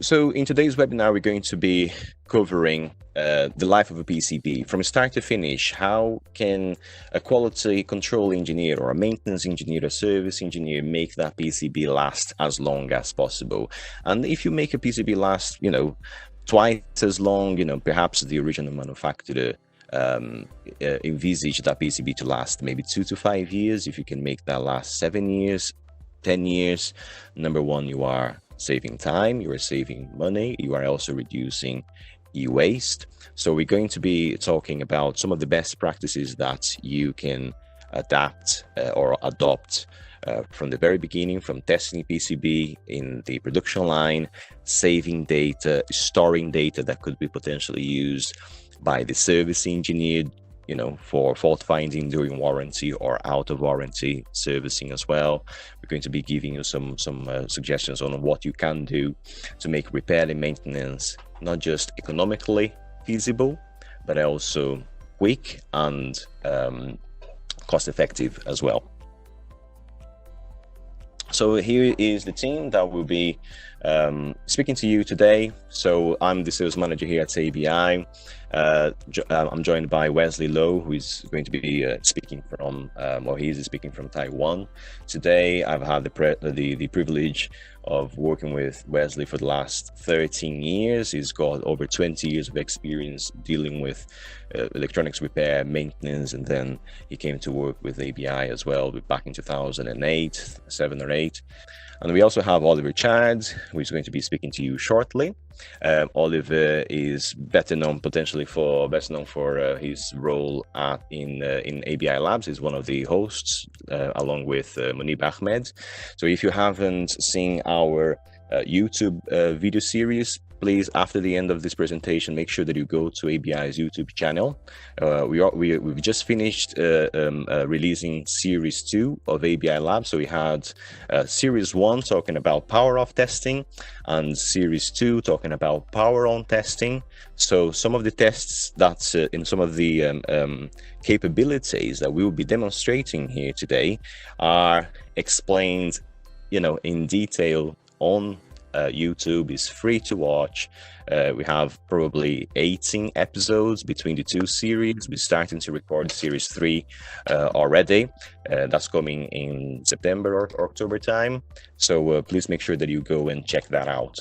So in today's webinar, we're going to be covering the life of a PCB from start to finish. How can a quality control engineer or a maintenance engineer, a service engineer make that PCB last as long as possible? And if you make a PCB last, twice as long, perhaps the original manufacturer envisaged that PCB to last maybe 2 to 5 years. If you can make that last 7 years, 10 years, number one, you are saving time, you are saving money, you are also reducing e-waste. So we're going to be talking about some of the best practices that you can adapt or adopt from the very beginning, from testing PCB in the production line, saving data, storing data that could be potentially used by the service engineer, for fault finding during warranty or out of warranty servicing as well. We're going to be giving you some suggestions on what you can do to make repair and maintenance not just economically feasible, but also quick and cost effective as well. So here is the team that will be speaking to you today. So I'm the sales manager here at ABI. I'm joined by Wesly Low, who is going to be speaking from, he is speaking from Taiwan. Today, I've had the privilege of working with Wesly for the last 13 years. He's got over 20 years of experience dealing with electronics repair, maintenance, and then he came to work with ABI as well back in 2008, 7 or 8. And we also have Oliver Chad, who is going to be speaking to you shortly. Oliver is best known for his role in ABI Labs. He's one of the hosts, along with Munib Ahmed. So if you haven't seen our YouTube video series, please, after the end of this presentation, make sure that you go to ABI's YouTube channel. We've just finished releasing Series 2 of ABI Labs. So we had Series 1 talking about power off testing and Series 2 talking about power on testing. So some of the tests that in some of the capabilities that we will be demonstrating here today are explained, in detail on YouTube. Is free to watch. We have probably 18 episodes between the two series. We're starting to record Series 3 already. That's coming in September or October time. So please make sure that you go and check that out.